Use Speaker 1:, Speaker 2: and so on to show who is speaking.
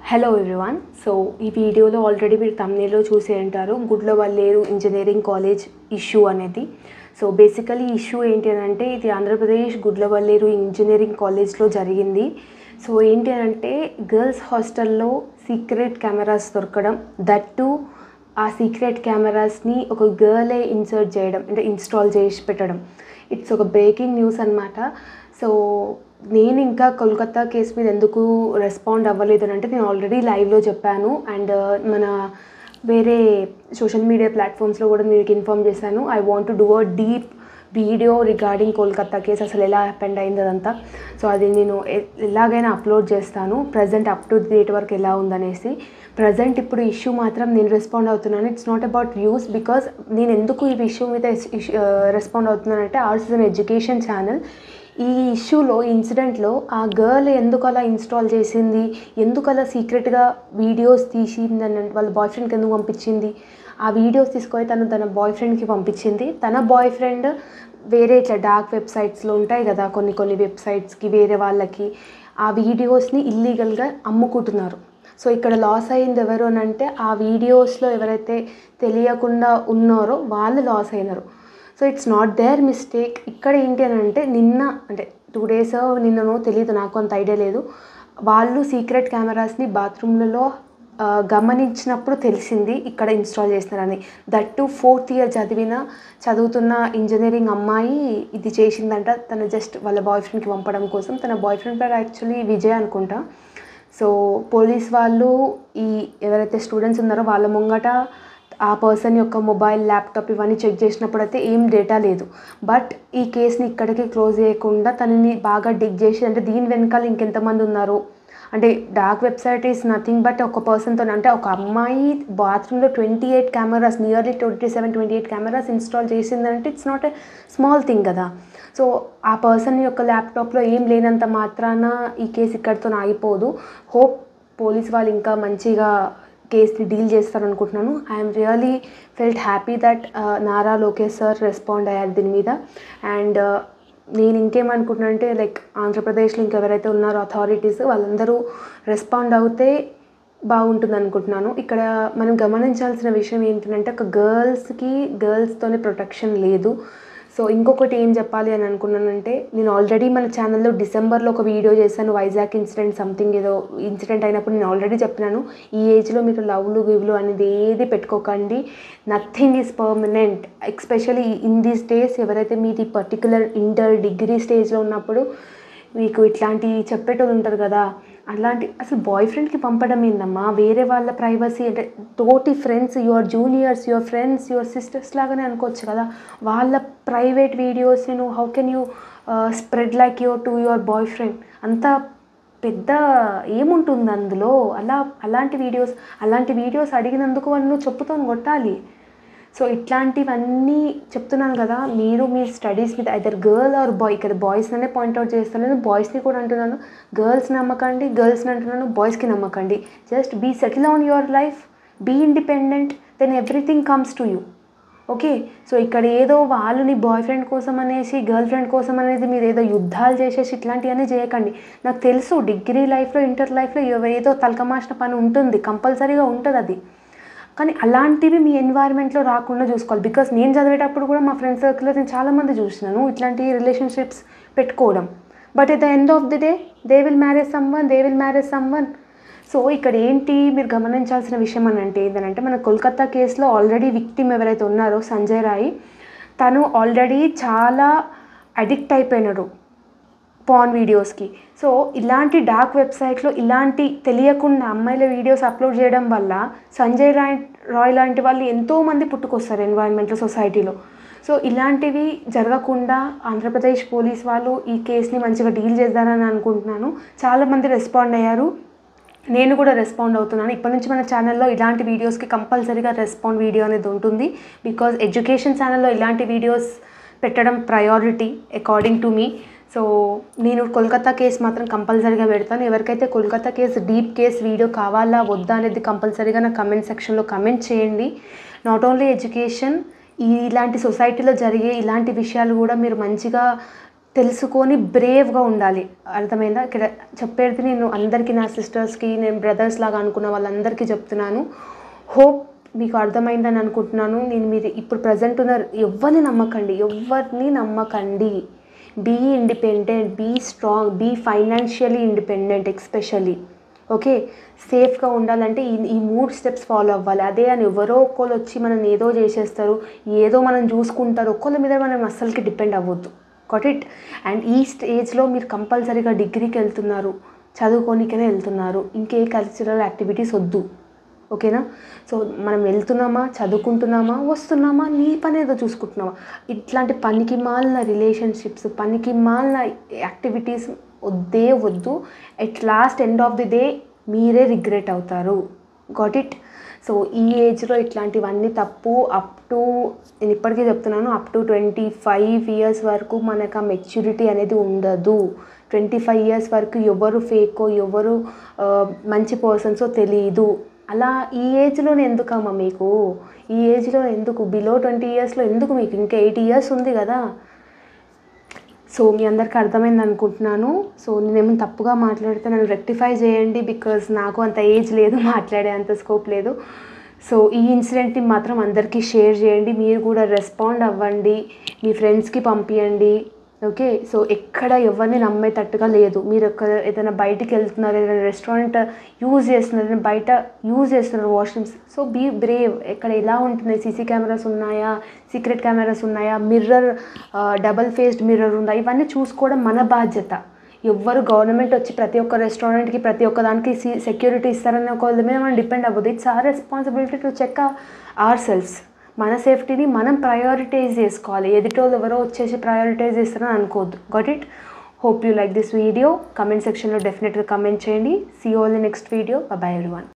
Speaker 1: Hello everyone. So ఈ వీడియోలో already మీరు thumbnail చూసే ఉంటారు గుడ్లవల్లేరు ఇంజనీరింగ్ కాలేజ్ ఇష్యూ అనేది. సో బేసికలీ ఇష్యూ ఏంటి అని అంటే ఇది ఆంధ్రప్రదేశ్ గుడ్లవల్లేరు ఇంజనీరింగ్ కాలేజ్లో జరిగింది. సో ఏంటి అని అంటే గర్ల్స్ హాస్టల్లో సీక్రెట్ కెమెరాస్ దొరకడం, దట్ టు ఆ సీక్రెట్ కెమెరాస్ని ఒక గర్లే ఇన్సర్ట్ చేయడం అంటే ఇన్స్టాల్ చేసి పెట్టడం. ఇట్స్ ఒక బ్రేకింగ్ న్యూస్ అనమాట. సో నేను ఇంకా కోల్కతా కేసు మీద ఎందుకు రెస్పాండ్ అవ్వలేదు అని అంటే నేను ఆల్రెడీ లైవ్లో చెప్పాను అండ్ మన వేరే సోషల్ మీడియా ప్లాట్ఫామ్స్లో కూడా మీకు ఇన్ఫార్మ్ చేశాను. I want to do a deep video regarding Kolkata case, అసలు ఎలా హ్యాపెండ్ అయింది అదంతా. సో అది నేను ఎలాగైనా అప్లోడ్ చేస్తాను, ప్రజెంట్ అప్ టు డేట్ వరకు ఎలా ఉందనేసి. ప్రజెంట్ ఇప్పుడు ఇష్యూ మాత్రం నేను రెస్పాండ్ అవుతున్నాను. It's not about views, because నేను ఎందుకు ఈ ఇష్యూ మీద రెస్పాండ్ అవుతున్నానంటే arts is an education channel. ఈ ఇష్యూలో ఇన్సిడెంట్లో ఆ గర్ల్ ఎందుకు అలా ఇన్స్టాల్ చేసింది, ఎందుకు అలా సీక్రెట్గా వీడియోస్ తీసింది అని వాళ్ళ బాయ్ ఫ్రెండ్కి ఎందుకు పంపించింది, ఆ వీడియోస్ తీసుకొని తన బాయ్ ఫ్రెండ్కి పంపించింది. తన బాయ్ ఫ్రెండ్ వేరే ఇట్లా డార్క్ వెబ్సైట్స్లో ఉంటాయి కదా కొన్ని వెబ్సైట్స్కి వేరే వాళ్ళకి ఆ వీడియోస్ని ఇల్లీగల్గా అమ్ముకుంటున్నారు. సో ఇక్కడ లాస్ అయింది ఎవరు అని అంటే ఆ వీడియోస్లో ఎవరైతే తెలియకుండా ఉన్నారో వాళ్ళు లాస్ అయినారు. So it's not their mistake. ఇక్కడ ఏంటి అని అంటే నిన్న అంటే 2 days నిన్ననో తెలియదు, నాకు అంత ఐడియా లేదు. వాళ్ళు సీక్రెట్ కెమెరాస్ని బాత్రూమ్లలో గమనించినప్పుడు తెలిసింది ఇక్కడ ఇన్స్టాల్ చేస్తున్నారని. దట్ టు 4th year చదువుతున్న ఇంజనీరింగ్ అమ్మాయి ఇది చేసిందంట. తను జస్ట్ వాళ్ళ బాయ్ ఫ్రెండ్కి పంపడం కోసం. తన బాయ్ ఫ్రెండ్ పేరు యాక్చువల్లీ విజయ్ అనుకుంటా. సో పోలీస్ వాళ్ళు ఈ ఎవరైతే స్టూడెంట్స్ ఉన్నారో వాళ్ళ ముంగట ఆ పర్సన్ యొక్క మొబైల్, ల్యాప్టాప్ ఇవన్నీ చెక్ చేసినప్పుడు అయితే ఏం డేటా లేదు. బట్ ఈ కేసుని ఇక్కడికి క్లోజ్ చేయకుండా తనని బాగా డిగ్ చేసి అంటే దీని వెనకాల ఇంకెంతమంది ఉన్నారు అంటే dark website is nothing but ఒక పర్సన్తో అంటే ఒక అమ్మాయి బాత్రూంలో 28 కెమెరాస్ నియర్లీ 27-28 కెమెరాస్ ఇన్స్టాల్ చేసిందంటే it's not a small thing కదా. సో ఆ పర్సన్ యొక్క ల్యాప్టాప్లో ఏం లేనంత మాత్రాన ఈ కేసు ఇక్కడితో ఆగిపోదు. హోప్ పోలీస్ వాళ్ళు ఇంకా మంచిగా కేసుని డీల్ చేస్తారనుకుంటున్నాను. I'm really felt happy that Nara Lokesh sir respond అయ్యారు దీని మీద. అండ్ నేను ఇంకేమనుకుంటున్నాను అంటే లైక్ ఆంధ్రప్రదేశ్లో ఇంకెవరైతే ఉన్నారో అథారిటీస్ వాళ్ళందరూ రెస్పాండ్ అవుతే బాగుంటుంది అనుకుంటున్నాను. ఇక్కడ మనం గమనించాల్సిన విషయం ఏంటంటే ఒక గర్ల్స్తోనే ప్రొటెక్షన్ లేదు. సో ఇంకొకటి ఏం చెప్పాలి అని అనుకున్నానంటే నేను ఆల్రెడీ మన ఛానల్లో డిసెంబర్లో ఒక వీడియో చేశాను, వైజాగ్ ఇన్సిడెంట్ సంథింగ్ ఏదో ఇన్సిడెంట్ అయినప్పుడు నేను ఆల్రెడీ చెప్పినాను ఈ ఏజ్లో మీరు లవ్లు గివ్లు అనేది ఏది పెట్టుకోకండి, nothing is permanent. Especially in these days ఎవరైతే మీది పర్టికులర్ ఇంటర్ డిగ్రీ స్టేజ్లో ఉన్నప్పుడు మీకు ఇట్లాంటి చెప్పేటోళ్ళు ఉంటారు కదా, అలాంటి అసలు బాయ్ ఫ్రెండ్కి పంపడం ఏందమ్మా, వేరే వాళ్ళ ప్రైవసీ అంటే తోటి friends, your juniors, your friends, your sisters లాగానే అనుకోవచ్చు కదా. వాళ్ళ ప్రైవేట్ వీడియోస్ని నువ్వు how can you spread like your boy friend? అంత పెద్ద ఏముంటుంది అందులో? అలాంటి వీడియోస్ అడిగినందుకు వాళ్ళు నువ్వు చెప్పుతో కొట్టాలి. సో ఇట్లాంటివన్నీ చెప్తున్నాను కదా, మీరు మీ స్టడీస్ మీద ఐదర్ గర్ల్ ఆర్ బాయ్, ఇక్కడ బాయ్స్నే పాయింట్అవుట్ చేస్తాను, నేను బాయ్స్ని కూడా అంటున్నాను. గర్ల్స్ని నమ్మకండి, గర్ల్స్ని అంటున్నాను, బాయ్స్కి నమ్మకండి. Just be settle on your life, be independent, then everything comes to you. Okay. So ఇక్కడ ఏదో వాళ్ళు నీ బాయ్ ఫ్రెండ్ కోసం అనేసి గర్ల్ ఫ్రెండ్ కోసం అనేది మీరు ఏదో యుద్ధాలు చేసేసి ఇట్లాంటివన్నీ చేయకండి. నాకు తెలుసు డిగ్రీ లైఫ్లో ఇంటర్ లైఫ్లో ఏదో తలకమాసిన పని ఉంటుంది, కంపల్సరీగా ఉంటుంది అది. కానీ అలాంటివి మీ ఎన్వైర్న్మెంట్లో రాకుండా చూసుకోవాలి. బికాస్ నేను చదివేటప్పుడు కూడా మా ఫ్రెండ్స్ సర్కిల్లో నేను చాలామంది చూసినాను ఇట్లాంటి రిలేషన్షిప్స్ పెట్టుకోవడం. But at the end of the day they will marriage someone. So ఇక్కడ ఏంటి మీరు గమనించాల్సిన విషయం అని అంటే ఏంటంటే మన కోల్కతా కేసులో ఆల్రెడీ విక్టిమ్ ఎవరైతే ఉన్నారో సంజయ్ రాయ్, తను ఆల్రెడీ చాలా అడిక్ట్ అయిపోయినాడు పాన్ వీడియోస్కి. సో ఇలాంటి డార్క్ వెబ్సైట్లో ఇలాంటి తెలియకుండా అమ్మాయిల వీడియోస్ అప్లోడ్ చేయడం వల్ల సంజయ్ రాయ్ లాంటి వాళ్ళు ఎంతోమంది పుట్టుకొస్తారు ఎన్వైరన్మెంట్లో, సొసైటీలో. సో ఇలాంటివి జరగకుండా ఆంధ్రప్రదేశ్ పోలీస్ వాళ్ళు ఈ కేసుని మంచిగా డీల్ చేద్దారని అనుకుంటున్నాను. చాలామంది రెస్పాండ్ అయ్యారు, నేను కూడా రెస్పాండ్ అవుతున్నాను. ఇప్పటి నుంచి మన ఛానల్లో ఇలాంటి వీడియోస్కి కంపల్సరీగా రెస్పాండ్ వీడియో అనేది ఉంటుంది. బికాజ్ ఎడ్యుకేషన్ ఛానల్లో ఇలాంటి వీడియోస్ పెట్టడం priority according to me. So నేను కోల్కతా కేసు మాత్రం కంపల్సరీగా పెడతాను. ఎవరికైతే Kolkata case deep case video కావాలా వద్దా అనేది కంపల్సరీగా నా కమెంట్ సెక్షన్లో కమెంట్ చేయండి. నాట్ ఓన్లీ ఎడ్యుకేషన్, ఇలాంటి సొసైటీలో జరిగే ఇలాంటి విషయాలు కూడా మీరు మంచిగా తెలుసుకొని బ్రేవ్గా ఉండాలి. అర్థమైందా? ఇక్కడ చెప్పేది నేను అందరికీ, నా సిస్టర్స్కి, నేను బ్రదర్స్ లాగా అనుకున్న వాళ్ళందరికీ చెప్తున్నాను. హోప్ మీకు అర్థమైందని అనుకుంటున్నాను. నేను మీరు ఇప్పుడు ప్రజెంట్ ఉన్న ఎవరిని నమ్మకండి. Be independent, be strong, be financially independent especially. Okay, సేఫ్గా ఉండాలంటే ఈ 3 స్టెప్స్ ఫాలో అవ్వాలి. అదే అని ఎవరో ఒక్కరు వచ్చి మనం ఏదో చేసేస్తారు, ఏదో మనం చూసుకుంటారు, ఒక్కళ్ళ మీద మనం అస్సలకి డిపెండ్ అవ్వద్దు. Got it? అండ్ ఈ స్టేజ్లో మీరు కంపల్సరీగా డిగ్రీకి వెళ్తున్నారు, చదువుకోనికనే వెళ్తున్నారు, ఇంకే కల్చరల్ యాక్టివిటీస్ వద్దు. ఓకేనా? సో మనం వెళ్తున్నామా, చదువుకుంటున్నామా, వస్తున్నామా, నీ పని ఏదో చూసుకుంటున్నామా, ఇట్లాంటి పనికి మాలిన రిలేషన్షిప్స్, పనికి మాలిన యాక్టివిటీస్ వద్దు. At last end of the day మీరే రిగ్రెట్ అవుతారు. Got it? సో ఈ ఏజ్లో ఇట్లాంటివన్నీ తప్పు. నేను ఇప్పటికీ చెప్తున్నాను, అప్ టు 25 ఇయర్స్ వరకు మనకు ఆ మెచ్యూరిటీ అనేది ఉండదు. 25 ఇయర్స్ వరకు ఎవరు ఫేకో, ఎవరు మంచి పర్సన్సో తెలియదు. అలా ఈ ఏజ్లోనే ఎందుకమ్మా మీకు? ఈ ఏజ్లో ఎందుకు? బిలో 20 ఇయర్స్లో ఎందుకు మీకు? ఇంకా 8 ఇయర్స్ ఉంది కదా. సో మీ అందరికీ అర్థమైంది అనుకుంటున్నాను. సో నేనేమైనా తప్పుగా మాట్లాడితే నన్ను రెక్టిఫై చేయండి, బికాజ్ నాకు అంత ఏజ్ లేదు, మాట్లాడే అంత స్కోప్ లేదు. సో ఈ ఇన్సిడెంట్ని మాత్రం అందరికీ షేర్ చేయండి. మీరు కూడా రెస్పాండ్ అవ్వండి, మీ ఫ్రెండ్స్కి పంపించండి. ఓకే, సో ఎక్కడ ఎవరిని నమ్మేటట్టుగా లేదు. మీరు ఏదైనా బయటికి వెళ్తున్నారు, ఏదైనా రెస్టారెంట్ యూజ్ చేస్తున్నారు, బయట యూజ్ చేస్తున్నారు వాష్రూమ్స్, సో బీ బ్రేవ్. ఎక్కడ ఎలా ఉంటున్నాయి, సీసీ కెమెరాస్ ఉన్నాయా, సీక్రెట్ కెమెరాస్ ఉన్నాయా, మిర్రర్, డబల్ ఫేస్డ్ మిర్రర్ ఉందా, ఇవన్నీ చూసుకోవడం మన బాధ్యత. ఎవ్వరు గవర్నమెంట్ వచ్చి ప్రతి ఒక్క రెస్టారెంట్కి, ప్రతి ఒక్క దానికి సెక్యూరిటీ ఇస్తారని ఒక వాళ్ళ మీద మనం డిపెండ్ అవ్వదు. It's our responsibility to check our selfs. మన సేఫ్టీని మనం ప్రయారిటైజ్ చేసుకోవాలి. ఎదుటోళ్ళు ఎవరో వచ్చేసి ప్రయారిటైజ్ చేస్తారని అనుకోవద్దు. Got it? Hope you like this video. Comment సెక్షన్లో డెఫినెట్గా కమెంట్ చేయండి. See you all in next video. Bye everyone.